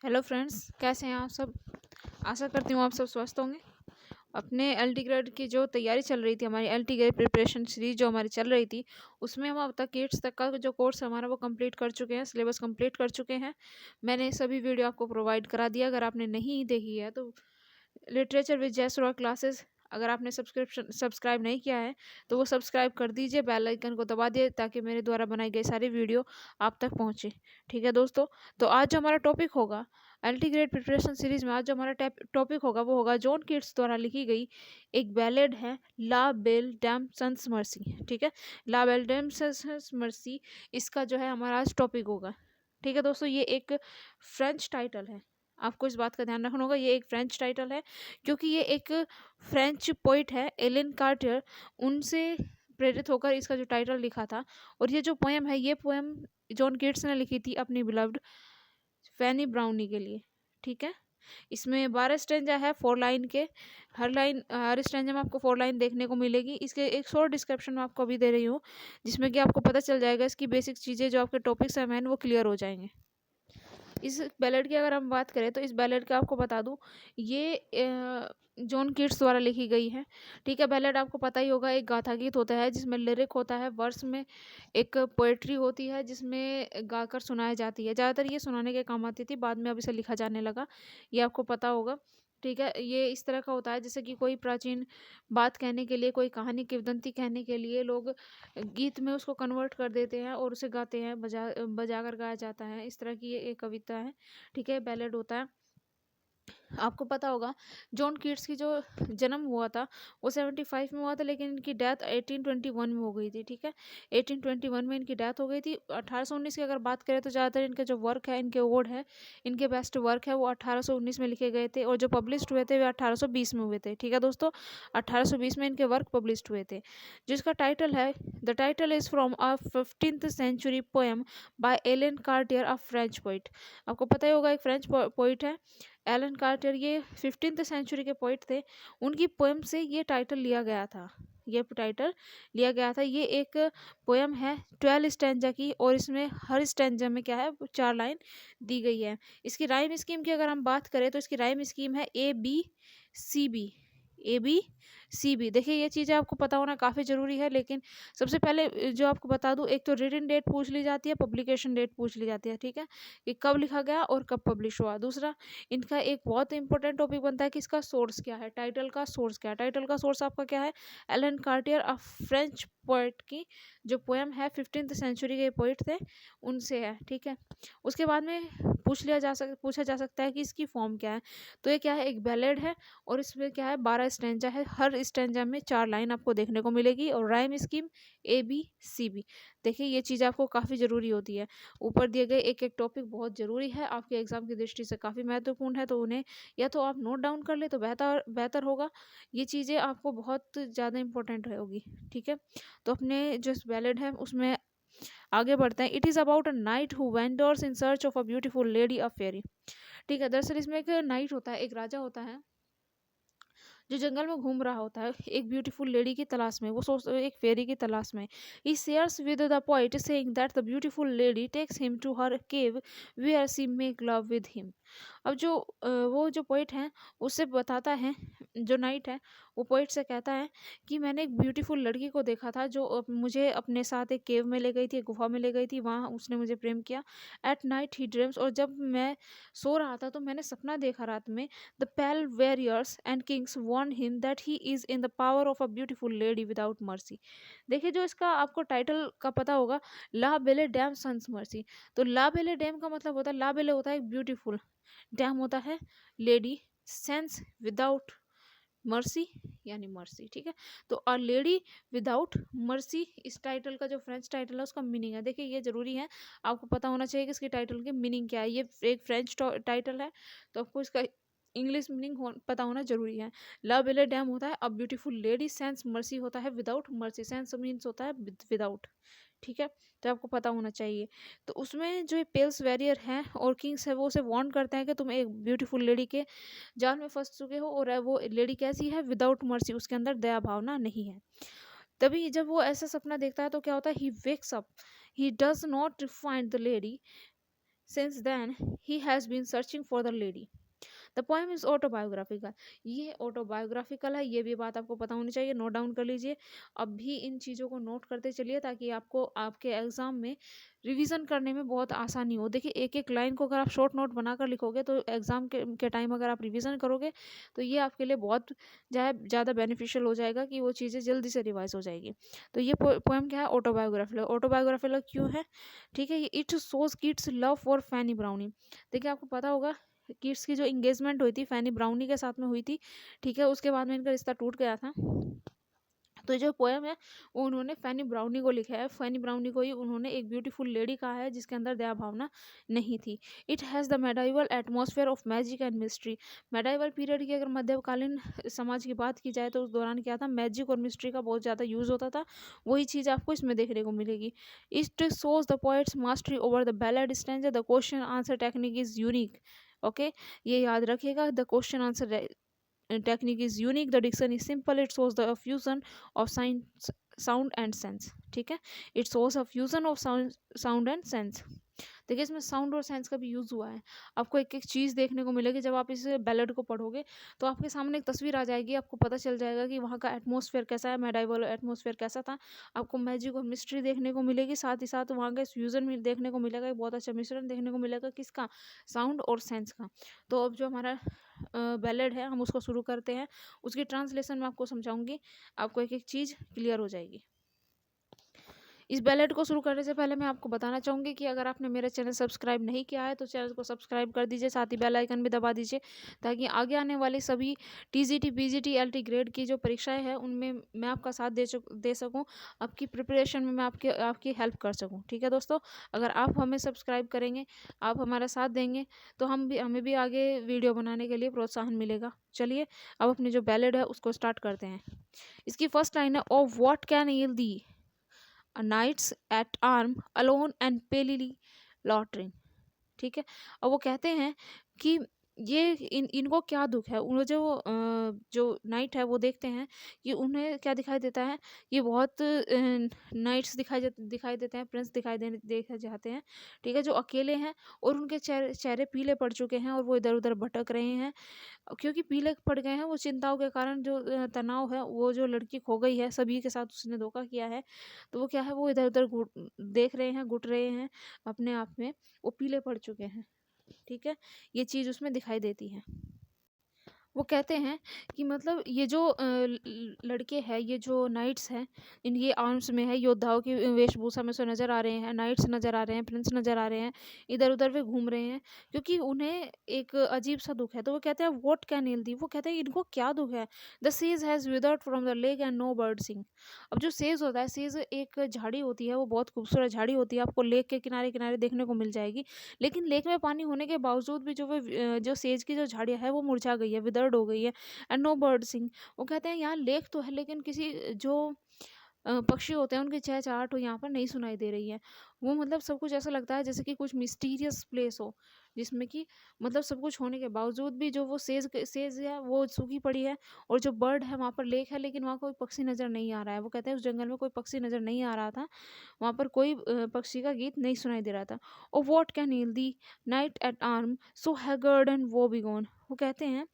Hello friends, कैसे हैं आप सब। आशा करती हूँ आप सब स्वस्थ होंगे। अपने एलटी ग्रेड की जो तैयारी चल रही थी, हमारी एलटी ग्रेड प्रिपरेशन सीरीज जो हमारी चल रही थी, उसमें हम अब तक 8th तक का जो कोर्स हमारा वो कंप्लीट कर चुके हैं, सिलेबस कंप्लीट कर चुके हैं। मैंने सभी वीडियो आपको प्रोवाइड करा दिया। अगर आपने नहीं देखी है तो लिटरेचर विद जयसुरा क्लासेस, अगर आपने सब्सक्राइब नहीं किया है तो वो सब्सक्राइब कर दीजिए, बेल आइकन को दबा दिए ताकि मेरे द्वारा बनाई गई सारी वीडियो आप तक पहुंचे। ठीक है दोस्तों, तो आज जो हमारा टॉपिक होगा एलटी ग्रेड प्रिपरेशन सीरीज में, आज जो हमारा टॉपिक होगा वो होगा जॉन कीट्स द्वारा लिखी गई एक बैलेड है, ला बेल डैम सन्स मर्सी। ठीक है, ला बेल डैम सन्स मर्सी, इसका जो है हमारा आज टॉपिक होगा। ठीक है दोस्तों, ये एक फ्रेंच टाइटल है, आपको इस बात का ध्यान रखना होगा। ये एक फ्रेंच टाइटल है क्योंकि ये एक फ्रेंच पोइट है, एलन कार्टर, उनसे प्रेरित होकर इसका जो टाइटल लिखा था। और ये जो पोएम है, ये पोएम जॉन कीट्स ने लिखी थी अपनी बिलव्ड फैनी ब्राउनी के लिए। ठीक है, इसमें 12 स्टेंजा है 4 लाइन के। हर स्टेंजा में आपको 4 लाइन देखने को मिलेगी। इसके एक शॉर्ट डिस्क्रिप्शन में आपको अभी दे रही हूँ, जिसमें कि आपको पता चल जाएगा इसकी बेसिक चीज़ें, जो आपके टॉपिक्स हैं मैन, वो क्लियर हो जाएंगे। इस बैलेड की अगर हम बात करें तो इस बैलेड का आपको बता दूं, ये जॉन कीट्स द्वारा लिखी गई है। ठीक है, बैलेड आपको पता ही होगा, एक गाथा गीत होता है जिसमें लिरिक होता है, वर्स में एक पोएट्री होती है जिसमें गाकर सुनाई जाती है। ज़्यादातर ये सुनाने के काम आती थी, बाद में अब इसे लिखा जाने लगा, ये आपको पता होगा। ठीक है, ये इस तरह का होता है जैसे कि कोई प्राचीन बात कहने के लिए, कोई कहानी किंवदंती कहने के लिए लोग गीत में उसको कन्वर्ट कर देते हैं और उसे गाते हैं, बजा कर गाया जाता है। इस तरह की ये एक कविता है। ठीक है, बैलेड होता है। आपको पता होगा जॉन कीट्स की जो जन्म हुआ था वो 75 में हुआ था, लेकिन इनकी डेथ 1821 में हो गई थी। ठीक है, 1821 में इनकी डेथ हो गई थी। 1819 की अगर बात करें तो ज़्यादातर इनके जो वर्क है, इनके ओड है, इनके बेस्ट वर्क है, वो 1819 में लिखे गए थे, और जो पब्लिश्ड हुए थे वे 1820 में हुए थे। ठीक है दोस्तों, 1820 में इनके वर्क पब्लिश्ड हुए थे, जिसका टाइटल है the title is from a 15th century poem by Alain Chartier, a French poet. आपको पता ही होगा, एक फ्रेंच पोइट है एलन कार्टर, ये 15th सेंचुरी के पोइट थे। उनकी पोएम से ये टाइटल लिया गया था, ये टाइटल लिया गया था। ये एक पोएम है 12 स्टैंजा की, और इसमें हर स्टैंजा में क्या है, 4 लाइन दी गई है। इसकी राइम स्कीम की अगर हम बात करें तो इसकी राइम स्कीम है ABCB। ABCB, देखिए ये चीज़ें आपको पता होना काफ़ी ज़रूरी है। लेकिन सबसे पहले जो आपको बता दूं, एक तो रिटन डेट पूछ ली जाती है, पब्लिकेशन डेट पूछ ली जाती है। ठीक है, कि कब लिखा गया और कब पब्लिश हुआ। दूसरा, इनका एक बहुत इंपॉर्टेंट टॉपिक बनता है कि इसका सोर्स क्या है, टाइटल का सोर्स क्या है। टाइटल का सोर्स आपका क्या है, Alain Chartier, a French poet की जो पोएम है, 15th सेंचुरी के पोइट थे, उनसे है। ठीक है, उसके बाद में पूछा जा सकता है कि इसकी फॉर्म क्या है। तो ये क्या है, एक बैलेड है, और इसमें क्या है, 12 स्टैंजा है। हर स्टैंजा में 4 लाइन आपको देखने को मिलेगी, और राइम स्कीम ABCB। देखिए ये चीज़ आपको काफ़ी ज़रूरी होती है। ऊपर दिए गए एक एक टॉपिक बहुत ज़रूरी है, आपके एग्जाम की दृष्टि से काफ़ी महत्वपूर्ण है, तो उन्हें या तो आप नोट डाउन कर ले तो बेहतर बेहतर होगा। ये चीज़ें आपको बहुत ज़्यादा इंपॉर्टेंट होगी। ठीक है, तो अपने जो बैलेड है उसमें आगे बढ़ते हैं। It is about a knight who wanders in search of a beautiful lady, a fairy. ठीक है, दरअसल इसमें एक नाइट होता है, एक राजा होता है जो जंगल में घूम रहा होता है एक ब्यूटीफुल लेडी की तलाश में, वो सोच एक फेरी की तलाश में। He shares with the poet saying that the beautiful lady takes him to her cave where she make love with him. अब वो जो पोइट है उससे बताता है, जो नाइट है वो पोइट से कहता है कि मैंने एक ब्यूटीफुल लड़की को देखा था जो मुझे अपने साथ एक केव में ले गई थी, एक गुफा में ले गई थी, वहाँ उसने मुझे प्रेम किया। एट नाइट ही ड्रीम्स, और जब मैं सो रहा था तो मैंने सपना देखा रात में। The pale warriors and kings warn him that he is in the power of a beautiful lady without mercy। देखिए जो इसका आपको टाइटल का पता होगा, ला बेले डैम सन्स मर्सी। तो ला बेले डैम का मतलब होता है, ला बेले होता है एक ब्यूटीफुल, डैम होता है लेडी, सेंस विदाउट मर्सी यानी मर्सी। ठीक है, तो अ लेडी विदाउट मर्सी, इस टाइटल का जो फ्रेंच टाइटल है उसका मीनिंग है। देखिए ये जरूरी है, आपको पता होना चाहिए कि इसके टाइटल की मीनिंग क्या है। ये एक फ्रेंच टाइटल है, तो आपको इसका इंग्लिश मीनिंग पता होना जरूरी है। लव बेले डैम होता है अ ब्यूटीफुल लेडी, सेंस मर्सी होता है विदाउट मर्सी, सेंस मीन्स होता है विदाउट। ठीक है, तो आपको पता होना चाहिए। तो उसमें जो पेल्स वैरियर हैं और किंग्स है, वो उसे वार्न करते हैं कि तुम एक ब्यूटीफुल लेडी के जाल में फंस चुके हो, और वो लेडी कैसी है, विदाउट मर्सी, उसके अंदर दया भावना नहीं है। तभी जब वो ऐसा सपना देखता है तो क्या होता है, he wakes up, he does not find the lady, Since then, he has been searching for the lady. The poem is autobiographical. ये ऑटोबायोग्राफिकल है, ये भी बात आपको पता होनी चाहिए, नोट डाउन कर लीजिए। अब भी इन चीज़ों को नोट करते चलिए ताकि आपको आपके एग्ज़ाम में रिवीजन करने में बहुत आसानी हो। देखिए एक एक लाइन को अगर आप शॉर्ट नोट बनाकर लिखोगे तो एग्ज़ाम के टाइम अगर आप रिवीजन करोगे तो ये आपके लिए बहुत ज़्यादा बेनिफिशियल हो जाएगा कि वो चीज़ें जल्दी से रिवाइज हो जाएगी। तो ये पोएम क्या है, ऑटोबायोग्राफिकल। ऑटोबायोग्राफिकल क्यों है, ठीक है, ये it shows Keats love for Fanny Brawne. देखिए आपको पता होगा किड्स की जो इंगेजमेंट हुई थी फैनी ब्राउनी के साथ में हुई थी, ठीक है, उसके बाद में इनका रिश्ता टूट गया था। तो जो पोएम है वो उन्होंने फैनी ब्राउनी को लिखा है। फैनी ब्राउनी को ही उन्होंने एक ब्यूटीफुल लेडी कहा है जिसके अंदर दया भावना नहीं थी। It has the medieval atmosphere of magic and mystery. Medieval period की अगर मध्यकालीन समाज की बात की जाए तो उस दौरान क्या था, मैजिक और मिस्ट्री का बहुत ज़्यादा यूज़ होता था। वही चीज़ आपको इसमें देखने को मिलेगी। It shows the poets mastery over the ballad stanza. The question answer technique is unique. Okay, ये याद रखिएगा, the question answer technique is unique. The diction is simple. It shows the fusion of science, sound and sense. ठीक है, it shows a fusion of sound and sense. देखिए इसमें sound और sense का भी यूज़ हुआ है। आपको एक एक चीज़ देखने को मिलेगी जब आप इस बैलेड को पढ़ोगे तो आपके सामने एक तस्वीर आ जाएगी, आपको पता चल जाएगा कि वहाँ का एटमॉस्फेयर कैसा है, मेडाइवल एटमॉस्फेयर कैसा था। आपको मैजिक और मिस्ट्री देखने को मिलेगी, साथ ही साथ वहाँ का फ्यूजन में देखने को मिलेगा, एक बहुत अच्छा मिश्रण देखने को मिलेगा, किसका, साउंड और सेंस का। तो अब जो हमारा बैलेड है हम उसको शुरू करते हैं। उसकी ट्रांसलेशन मैं आपको समझाऊंगी, आपको एक एक चीज़ क्लियर हो जाएगी। इस बैलेट को शुरू करने से पहले मैं आपको बताना चाहूँगी कि अगर आपने मेरा चैनल सब्सक्राइब नहीं किया है तो चैनल को सब्सक्राइब कर दीजिए, साथ ही बेल आइकन भी दबा दीजिए ताकि आगे आने वाली सभी टीजीटी पीजीटी एलटी ग्रेड की जो परीक्षाएं हैं उनमें मैं आपका साथ दे सकूँ, आपकी प्रिपरेशन में मैं आपकी हेल्प कर सकूँ। ठीक है दोस्तों, अगर आप हमें सब्सक्राइब करेंगे, आप हमारा साथ देंगे तो हमें भी आगे वीडियो बनाने के लिए प्रोत्साहन मिलेगा। चलिए अब अपनी जो बैलेड है उसको स्टार्ट करते हैं। इसकी फर्स्ट लाइन है, O what can ail thee knights at arm alone and palely loitering. ठीक है, और वो कहते हैं कि ये इनको क्या दुख है। उन्हें जो नाइट है वो देखते हैं कि उन्हें क्या दिखाई देता है, ये बहुत नाइट्स दिखाई देते हैं, प्रिंस देखे जाते हैं, ठीक है, जो अकेले हैं और उनके चेहरे पीले पड़ चुके हैं और वो इधर उधर भटक रहे हैं। क्योंकि पीले पड़ गए हैं वो चिंताओं के कारण, जो तनाव है, वो जो लड़की खो गई है, सभी के साथ उसने धोखा किया है, तो वो क्या है, वो इधर उधर देख रहे हैं, घुट रहे हैं अपने आप में, वो पीले पड़ चुके हैं। ठीक है, ये चीज़ उसमें दिखाई देती है। वो कहते हैं कि मतलब ये जो लड़के हैं, ये जो नाइट्स हैं, इनके आर्म्स में है, योद्धाओं की वेशभूषा में से नज़र आ रहे हैं, नाइट्स नज़र आ रहे हैं, प्रिंस नज़र आ रहे हैं, इधर उधर वे घूम रहे हैं क्योंकि उन्हें एक अजीब सा दुख है। तो वो कहते हैं व्हाट कैन ईल दी, वो कहते हैं इनको क्या दुख है। द सेज has withered from the lake and no bird sing. अब जो सेज होता है, सेज एक झाड़ी होती है, वो बहुत खूबसूरत झाड़ी होती है, आपको लेक के किनारे किनारे देखने को मिल जाएगी, लेकिन लेक में पानी होने के बावजूद भी जो सेज की जो झाड़ियाँ है वो मुरझा गई है, विदर्ड हो गई है, एंड नो बर्ड सिंग। वो कहते हैं यहाँ लेक तो है लेकिन किसी जो पक्षी होते हैं उनकी चहचहाट हो यहाँ पर नहीं सुनाई दे रही है। वो मतलब सब कुछ ऐसा लगता है जैसे कि कुछ मिस्टीरियस प्लेस हो, जिसमें कि मतलब सब कुछ होने के बावजूद भी जो वो सेज है वो सूखी पड़ी है, और जो बर्ड है वहाँ पर लेक है लेकिन वहाँ कोई पक्षी नज़र नहीं आ रहा है। वो कहते हैं उस जंगल में कोई पक्षी नज़र नहीं आ रहा था, वहाँ पर कोई पक्षी का गीत नहीं सुनाई दे रहा था। O what can heal thee knight at arm so haggard and woebegone. वो कहते हैं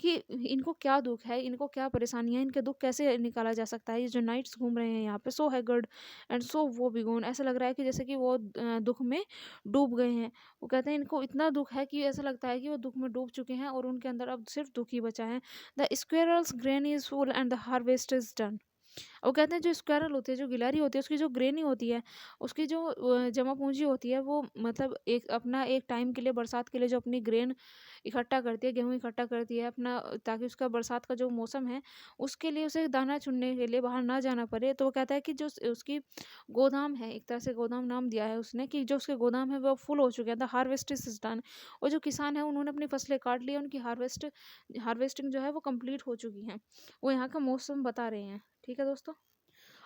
कि इनको क्या दुख है, इनको क्या परेशानी है, इनके दुख कैसे निकाला जा सकता है। ये जो नाइट्स घूम रहे हैं यहाँ पे, सो हैगर्ड एंड सो वो बी गॉन, ऐसा लग रहा है कि जैसे कि वो दुख में डूब गए हैं। वो कहते हैं इनको इतना दुख है कि ऐसा लगता है कि वो दुख में डूब चुके हैं और उनके अंदर अब सिर्फ दुख ही बचा है। The squirrels grain is full and the harvest is done. वो कहते हैं जो स्क्वायरल होती है, जो गिलहरी होती है, उसकी जो ग्रेनी होती है, उसकी जो जमा पूंजी होती है, वो मतलब एक टाइम के लिए, बरसात के लिए जो अपनी ग्रेन इकट्ठा करती है, गेहूँ इकट्ठा करती है अपना, ताकि उसका बरसात का जो मौसम है उसके लिए उसे दाना चुनने के लिए बाहर ना जाना पड़े। तो वो कहता है कि जो उसकी गोदाम है, एक तरह से गोदाम नाम दिया है उसने, कि जो उसके गोदाम है वो फुल हो चुके हैं। The harvest is done. और जो किसान है उन्होंने अपनी फसलें काट ली, उनकी हार्वेस्टिंग जो है वो कंप्लीट हो चुकी है। वो यहाँ का मौसम बता रहे हैं। ठीक है दोस्तों,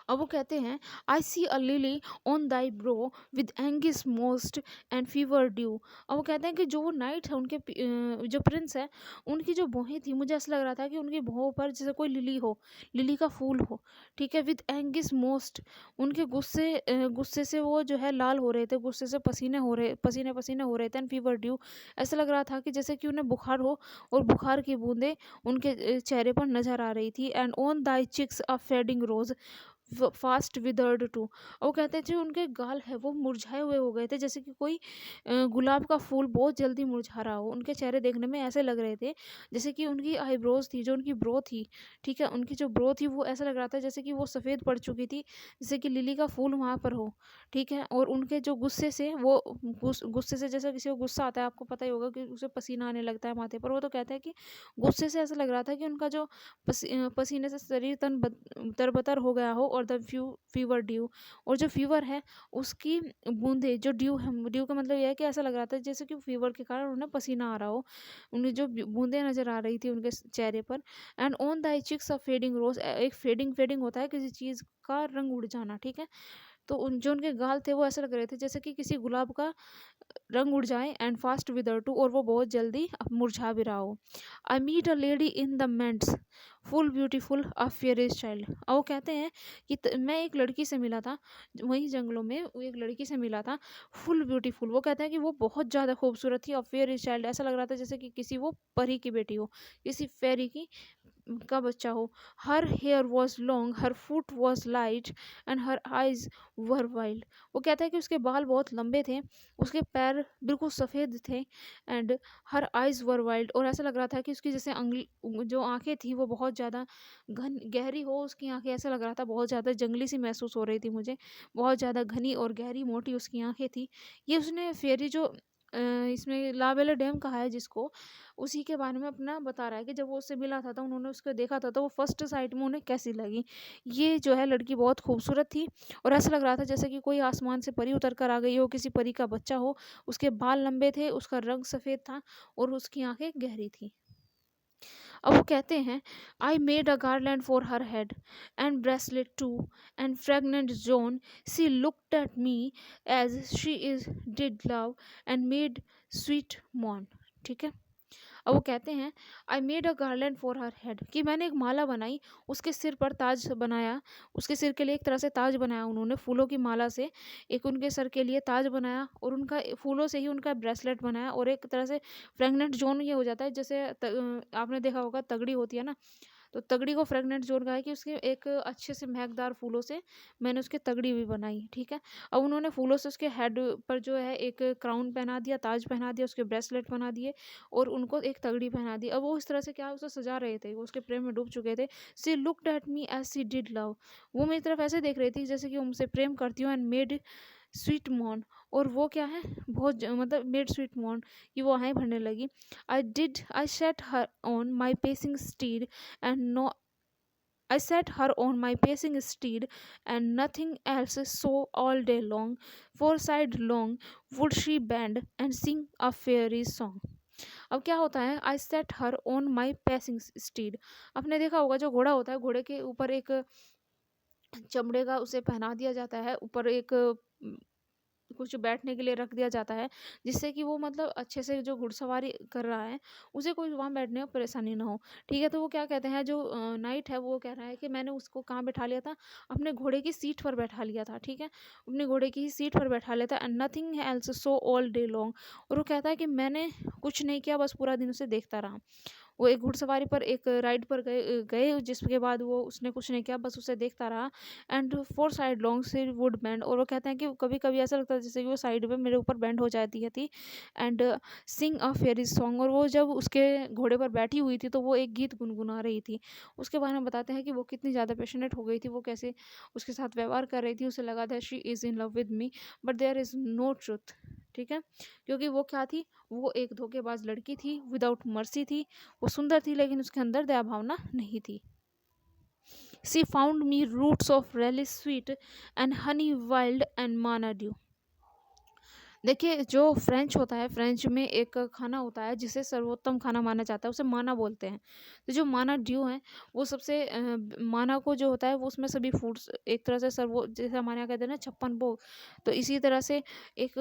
अब वो कहते हैं, I see a lily on thy brow with anguish moist and fever dew. अब वो कहते हैं कि जो वो नाइट है उनके जो प्रिंस है, उनकी जो भौहें थी, मुझे ऐसा लग रहा था कि उनकी भौहों पर जैसे कोई लिली हो, लिली का फूल हो, ठीक है, विद एंगिस मोस्ट, उनके गुस्से से वो जो है लाल हो रहे थे, गुस्से से पसीने पसीने हो रहे थे, एंड फीवर ड्यू, ऐसा लग रहा था कि जैसे कि उन्हें बुखार हो, और बुखार की बूंदें उनके चेहरे पर नजर आ रही थी। And on thy cheeks a fading rose fast withered too. और वो कहते हैं जो उनके गाल है वो मुरझाए हुए हो गए थे, जैसे कि कोई गुलाब का फूल बहुत जल्दी मुरझा रहा हो। उनके चेहरे देखने में ऐसे लग रहे थे जैसे कि उनकी आईब्रोज थी, जो उनकी ब्रो थी, ठीक है, उनकी जो ब्रो थी वो ऐसा लग रहा था जैसे कि वो सफ़ेद पड़ चुकी थी, जैसे कि लिली का फूल वहाँ पर हो, ठीक है। और उनके जो गुस्से से वो गुस्से से, जैसे किसी को गुस्सा आता है, आपको पता ही होगा कि उसे पसीना आने लगता है माथे पर, वो तो कहते हैं कि गुस्से से ऐसा लग रहा था कि उनका जो पसीने से शरीर तरबतर हो गया हो, और द फीवर ड्यू, और जो फीवर है उसकी बूंदे, जो ड्यू है, ड्यू का मतलब यह है कि ऐसा लग रहा था जैसे कि फीवर के कारण उन्हें पसीना आ रहा हो, उन्हें जो बूंदे नजर आ रही थी उनके चेहरे पर। And on thy cheeks of fading rose, एक फेडिंग होता है किसी चीज़ का रंग उड़ जाना, ठीक है। तो जो उनके गाल थे वो ऐसे लग रहे थे जैसे कि किसी गुलाब का रंग उड़ जाए, एंड फास्ट विदर टू, और वो बहुत जल्दी मुरझा भी रहा हो। I meet a lady in the meads full beautiful a fairy's child. और वो कहते हैं कि मैं एक लड़की से मिला था, वहीं जंगलों में वो एक लड़की से मिला था, फुल ब्यूटीफुल, वो कहते हैं कि वो बहुत ज़्यादा खूबसूरत थी, और फेयरिश चाइल्ड, ऐसा लग रहा था जैसे कि किसी वो परी की बेटी हो, किसी फेरी की का बच्चा हो। Her hair was long, her foot was light, and her eyes were wild. वो कहता है कि उसके बाल बहुत लंबे थे, उसके पैर बिल्कुल सफ़ेद थे, and her eyes were wild, और ऐसा लग रहा था कि उसकी जैसे जो आंखें थी वो बहुत ज़्यादा गहरी हो, उसकी आंखें, ऐसा लग रहा था बहुत ज़्यादा जंगली सी महसूस हो रही थी मुझे, बहुत ज़्यादा घनी और गहरी मोटी उसकी आंखें थी। ये उसने फेरी जो इसमें लावेला डैम कहा है जिसको, उसी के बारे में अपना बता रहा है कि जब वो उससे मिला था तो उन्होंने उसको देखा था, तो वो फर्स्ट साइट में उन्हें कैसी लगी। ये जो है लड़की बहुत खूबसूरत थी, और ऐसा लग रहा था जैसे कि कोई आसमान से परी उतर कर आ गई हो, किसी परी का बच्चा हो। उसके बाल लंबे थे, उसका रंग सफ़ेद था, और उसकी आंखें गहरी थी। अब वो कहते हैं, I made a garland for her head and bracelet too and fragrant zone, she looked at me as she is did love and made sweet moan, ठीक है। अब वो कहते हैं, I made a garland for her head, कि मैंने एक माला बनाई, उसके सिर पर ताज बनाया, उसके सिर के लिए एक तरह से ताज बनाया उन्होंने फूलों की माला से, एक उनके सर के लिए ताज बनाया, और उनका फूलों से ही उनका ब्रेसलेट बनाया, और एक तरह से प्रेग्नेंट जोन ये हो जाता है, जैसे आपने देखा होगा तगड़ी होती है ना, तो तगड़ी को फ्रेगनेंट जोन कहा है कि उसके एक अच्छे से महकदार फूलों से मैंने उसके तगड़ी भी बनाई, ठीक है। अब उन्होंने फूलों से उसके हेड पर जो है एक क्राउन पहना दिया, ताज पहना दिया, उसके ब्रेसलेट बना दिए, और उनको एक तगड़ी पहना दी। अब वो इस तरह से क्या उसे सजा रहे थे, वो उसके प्रेम में डूब चुके थे। She looked at me as she did love, वो मेरी तरफ ऐसे देख रही थी जैसे कि उनसे प्रेम करती हूँ, एंड मेड स्वीट मॉन, और वो क्या है बहुत मतलब मेड स्वीट मॉन कि वो आहें भरने लगी। I set her on my pacing steed and no I set her on my pacing steed, and nothing else so all day long, four side long would she bend and sing a fairy song. अब क्या होता है, I set her on my pacing steed, आपने देखा होगा जो घोड़ा होता है, घोड़े के ऊपर एक चमड़े का उसे पहना दिया जाता है, ऊपर एक कुछ बैठने के लिए रख दिया जाता है, जिससे कि वो मतलब अच्छे से जो घुड़सवारी कर रहा है उसे कोई वहाँ बैठने में परेशानी ना हो, ठीक है। तो वो क्या कहते हैं, जो नाइट है वो कह रहा है कि मैंने उसको कहाँ बैठा लिया था, अपने घोड़े की सीट पर बैठा लिया था, ठीक है, अपने घोड़े की ही सीट पर बैठा लिया था, and nothing else so all day long, और वो कहता है कि मैंने कुछ नहीं किया, बस पूरा दिन उसे देखता रहा। वो एक घुड़सवारी पर एक राइड पर गए गए जिसके बाद वो उसने कुछ नहीं किया, बस उसे देखता रहा, एंड फोर साइड लॉन्ग से वुड बैंड, और वो कहते हैं कि कभी कभी ऐसा लगता है जैसे कि वो साइड में मेरे ऊपर बैंड हो जाती है थी, and Singh a Pheri song, और वो जब उसके घोड़े पर बैठी हुई थी तो वो एक गीत गुनगुना रही थी। उसके बारे में बताते हैं कि वो कितनी ज़्यादा पैशनेट हो गई थी, वो कैसे उसके साथ व्यवहार कर रही थी, उसे लगा था she is in love with me but there is no truth, ठीक है, क्योंकि वो क्या थी, वो एक धोखेबाज लड़की थी, विदाउट मर्सी थी, वो सुंदर थी लेकिन उसके अंदर दया भावना नहीं थी। She found me roots of relish sweet and honey wild and manna dew. देखिए, जो फ्रेंच होता है, फ्रेंच में एक खाना होता है जिसे सर्वोत्तम खाना माना जाता है, उसे माना बोलते हैं। तो जो माना ड्यू है, वो सबसे माना को जो होता है, वो उसमें सभी फूड्स एक तरह से सर्वो जैसे हमारे यहाँ कहते हैं ना 56 भोग, तो इसी तरह से एक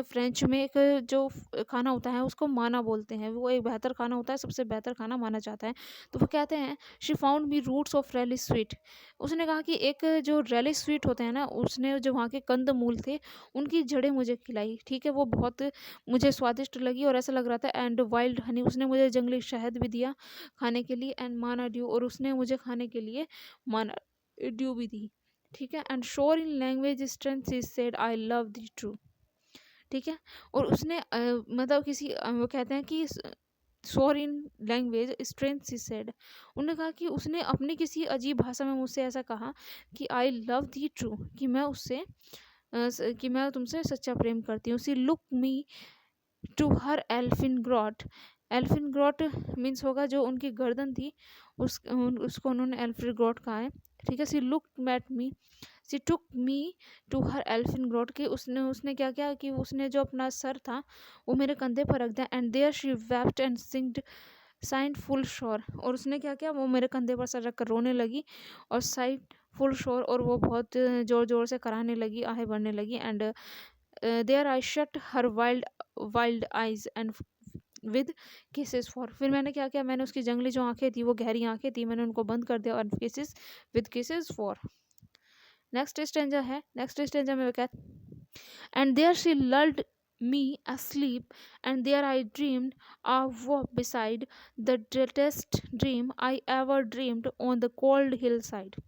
फ्रेंच में एक जो खाना होता है, उसको माना बोलते हैं। वो एक बेहतर खाना होता है, सबसे बेहतर खाना माना जाता है। तो वो कहते हैं, she found me roots of relish sweet. उसने कहा कि एक जो रेलिश स्वीट होते हैं ना, उसने जो वहाँ के कंद मूल थे, उनकी जड़ें मुझे खिलाई, ठीक है? वो बहुत मुझे स्वादिष्ट लगी और ऐसा लग रहा था। एंड वाइल्ड हनी, उसने मुझे जंगली शहद भी दिया खाने के लिए। एंड माना ड्यू, और उसने मुझे खाने के लिए माना ड्यू भी दी, ठीक है? And sure in language strength she said I love the true, ठीक है? और उसने मतलब किसी वो कहते हैं कि sure in language strength she said, उन्होंने कहा कि उसने अपनी किसी अजीब भाषा में मुझसे ऐसा कहा कि आई लव दी ट्रू, कि मैं उससे कि मैं तुमसे सच्चा प्रेम करती हूँ। She look me to her elfin grot. Elfin grot means होगा जो उनकी गर्दन थी, उसको उन्होंने एल्फ्रिन ग्रॉट कहा है, ठीक है? She look mat me, she took me to her elfin grot, कि उसने उसने क्या किया कि उसने जो अपना सर था वो मेरे कंधे पर रख दिया। And there she wept and singed sighed full sore, और उसने क्या किया, वो मेरे कंधे पर सर रख कर रोने लगी और साइड फुल शोर, और वो बहुत ज़ोर ज़ोर से कराहने लगी, आहें भरने लगी। And there I shut her wild wild eyes and with kisses four, फिर मैंने क्या किया, मैंने उसकी जंगली जो आंखें थी, वो गहरी आंखें थी, मैंने उनको बंद कर दिया, और kisses with kisses four. Next stanza है, नेक्स्ट स्टेंजा में क्या, and there she lulled me asleep, and there I dreamed of walk beside the greatest dream I ever dreamed on the cold hillside।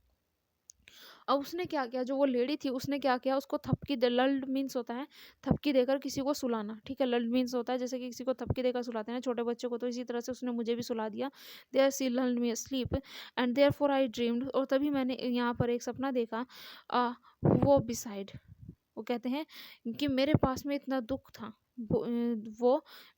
अब उसने क्या किया, जो वो lady थी उसने क्या किया, उसको थपकी दे, लल्ड मीन्स होता है थपकी देकर किसी को सुलाना, ठीक है? लल्ड मीन्स होता है जैसे कि किसी को थपकी देकर सुलाते हैं ना छोटे बच्चे को, तो इसी तरह से उसने मुझे भी सुला दिया। There she lulled me sleep and there for I dreamed, और तभी मैंने यहाँ पर एक सपना देखा, वो बिसाइड, वो कहते हैं कि मेरे पास में इतना दुख था, वो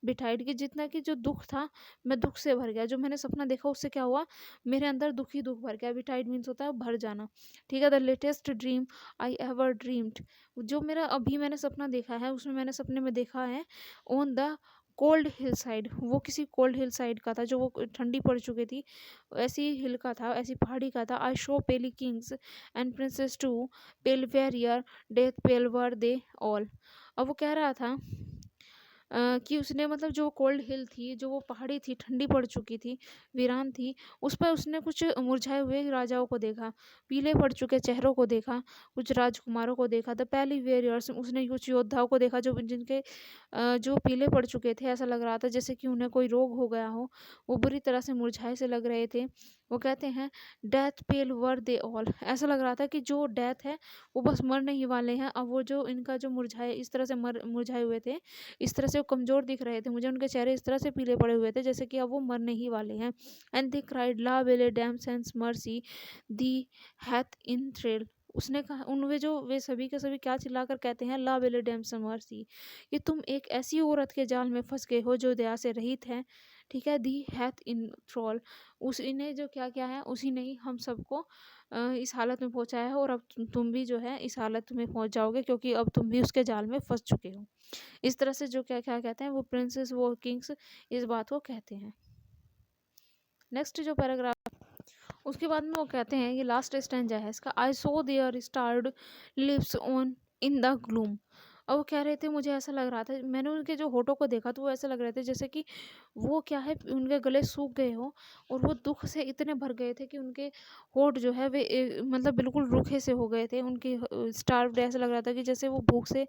बिठाइड की जितना कि जो दुख था, मैं दुख से भर गया। जो मैंने सपना देखा उससे क्या हुआ, मेरे अंदर दुख ही दुख भर गया। बिटाइड मीन्स होता है भर जाना, ठीक है? The latest dream I ever dreamed, जो मेरा अभी मैंने सपना देखा है, उसमें मैंने सपने में देखा है on the cold hill side, वो किसी कोल्ड हिल साइड का था, जो वो ठंडी पड़ चुकी थी, ऐसी हिल का था, ऐसी पहाड़ी का था। I saw pale kings and princes too pale warriors death pale were they all. अब वो कह रहा था कि उसने मतलब जो कोल्ड हिल थी, जो वो पहाड़ी थी, ठंडी पड़ चुकी थी, वीरान थी, उस पर उसने कुछ मुरझाए हुए राजाओं को देखा, पीले पड़ चुके चेहरों को देखा, कुछ राजकुमारों को देखा। द पहली वेरियर्स, उसने कुछ योद्धाओं को देखा जो जिनके जो पीले पड़ चुके थे, ऐसा लग रहा था जैसे कि उन्हें कोई रोग हो गया हो, वो बुरी तरह से मुरझाए से लग रहे थे। वो कहते हैं death pale were they all, ऐसा लग रहा था कि जो डेथ है वो बस मरने ही वाले हैं। अब वो जो इनका जो मुरझाए इस तरह से मुरझाए हुए थे, इस तरह से वो कमज़ोर दिख रहे थे मुझे, उनके चेहरे इस तरह से पीले पड़े हुए थे जैसे कि अब वो मरने ही वाले हैं। एंड दे क्राइड ला बेले डैम सेंस मर्सी दी हैथ इन थ्रिल, उसने कहा उन वे सभी के सभी क्या चिल्लाकर कहते हैं, ला बेले डैम से मर्सी, कि तुम एक ऐसी औरत के जाल में फंस गए हो जो दया से रहित है, ठीक है? दी हैथ इन थ्रॉल, उसी ने जो क्या क्या है, उसी ने ही हम सबको इस हालत में पहुंचाया है, और अब तुम भी जो है इस हालत में पहुंच जाओगे, क्योंकि अब तुम भी उसके जाल में फंस चुके हो। इस तरह से जो क्या क्या कहते हैं, वो प्रिंसेस वो किंग्स इस बात को कहते हैं। नेक्स्ट जो पैराग्राफ, उसके बाद में वो कहते हैं, ये लास्ट स्टैंजा है इसका, I saw their starved lips on in the gloom. और वो कह रहे थे मुझे ऐसा लग रहा था, मैंने उनके जो होठों को देखा तो वो ऐसा लग रहे थे जैसे कि वो क्या है, उनके गले सूख गए हो, और वो दुख से इतने भर गए थे कि उनके होठ जो है वे मतलब बिल्कुल रूखे से हो गए थे। उनके स्टार्व्ड, ऐसा लग रहा था कि जैसे वो भूख से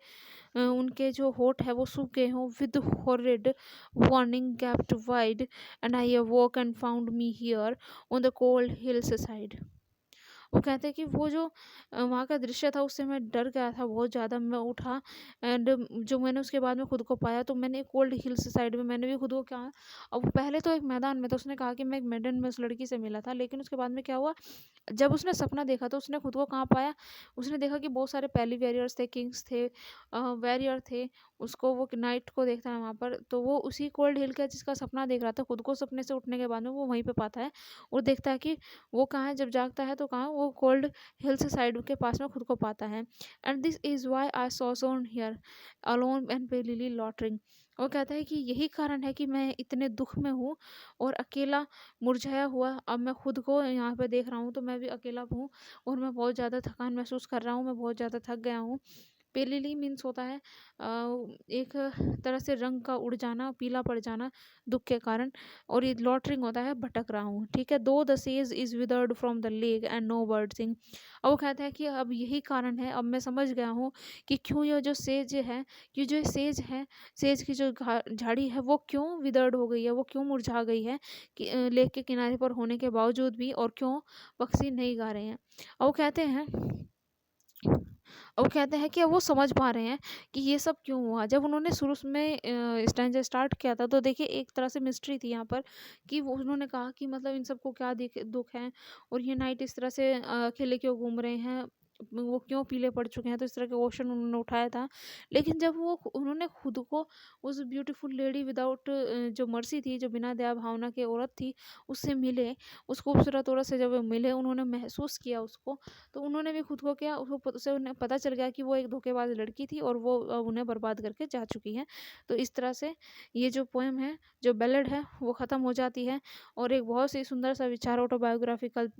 उनके जो होठ है वो सूख गए हों। With horrid warning gapped wide and I अवोक and found me here on the cold hills side. वो कहते हैं कि वो जो वहाँ का दृश्य था उससे मैं डर गया था बहुत ज़्यादा। मैं उठा एंड जो मैंने उसके बाद में खुद को पाया, तो मैंने कोल्ड हिल्स साइड में मैंने भी खुद को क्या, अब पहले तो एक मैदान में था, उसने कहा कि मैं एक मैदान में उस लड़की से मिला था, लेकिन उसके बाद में क्या हुआ, जब उसने सपना देखा तो उसने खुद को कहाँ पाया, उसने देखा कि बहुत सारे पहली वॉरियर्स थे, किंग्स थे, वॉरियर थे, उसको वो नाइट को देखता है वहाँ पर, तो वो उसी कोल्ड हिल का जिसका सपना देख रहा था, खुद को सपने से उठने के बाद में वो वहीं पे पाता है और देखता है कि वो कहाँ है। जब जागता है तो कहाँ, वो कोल्ड हिल्स साइड के पास में खुद को पाता है। And this is why I sojourn here alone and palely loitering. वो कहता है कि यही कारण है कि मैं इतने दुख में हूँ और अकेला मुरझाया हुआ अब मैं खुद को यहाँ पे देख रहा हूँ, तो मैं भी अकेला हूँ और मैं बहुत ज़्यादा थकान महसूस कर रहा हूँ, मैं बहुत ज़्यादा थक गया हूँ। पेलिली मीन्स होता है एक तरह से रंग का उड़ जाना, पीला पड़ जाना दुख के कारण, और ये लॉटरिंग होता है भटक रहा हूँ, ठीक है। दो द सेज is withered from the lake and no bird sing. अब वो कहता है कि अब यही कारण है, अब मैं समझ गया हूँ कि क्यों ये जो सेज है, कि जो सेज है, सेज की जो झाड़ी है वो क्यों विदर्ड हो गई है, वो क्यों मुरझा गई है कि लेक के किनारे पर होने के बावजूद भी, और क्यों पक्षी नहीं गा रहे हैं। और वो कहते हैं कि वो समझ पा रहे हैं कि ये सब क्यों हुआ। जब उन्होंने शुरू में स्टैंजा स्टार्ट किया था, तो देखिए एक तरह से मिस्ट्री थी यहाँ पर, कि वो उन्होंने कहा कि मतलब इन सबको क्या दुख है, और ये नाइट इस तरह से अकेले क्यों घूम रहे हैं, वो क्यों पीले पड़ चुके हैं, तो इस तरह के क्वेश्चन उन्होंने उठाया था। लेकिन जब उन्होंने खुद को उस ब्यूटीफुल लेडी विदाउट जो मर्सी थी, जो बिना दया भावना की औरत थी, उससे मिले, उस खूबसूरत औरत से जब वो मिले, उन्होंने महसूस किया उसको, तो उन्होंने भी खुद को क्या, उससे उन्हें पता चल गया कि वो एक धोखेबाज लड़की थी और वो अब उन्हें बर्बाद करके जा चुकी है। तो इस तरह से ये जो पोएम है, जो बैलेड है, वो ख़त्म हो जाती है, और एक बहुत ही सुंदर सा विचार ऑटोबायोग्राफिकल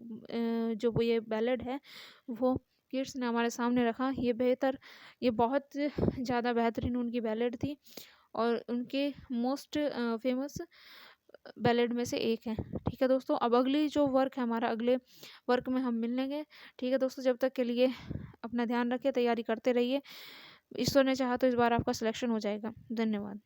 जो वो ये बैलेड है, वो किड्स ने हमारे सामने रखा। ये बहुत ज़्यादा बेहतरीन उनकी बैलेड थी, और उनके मोस्ट फेमस बैलेड में से एक है। ठीक है दोस्तों, अब अगली जो वर्क है हमारा, अगले वर्क में हम मिलेंगे। ठीक है दोस्तों, जब तक के लिए अपना ध्यान रखिए, तैयारी करते रहिए। ईश्वर ने चाहा तो इस बार आपका सिलेक्शन हो जाएगा। धन्यवाद।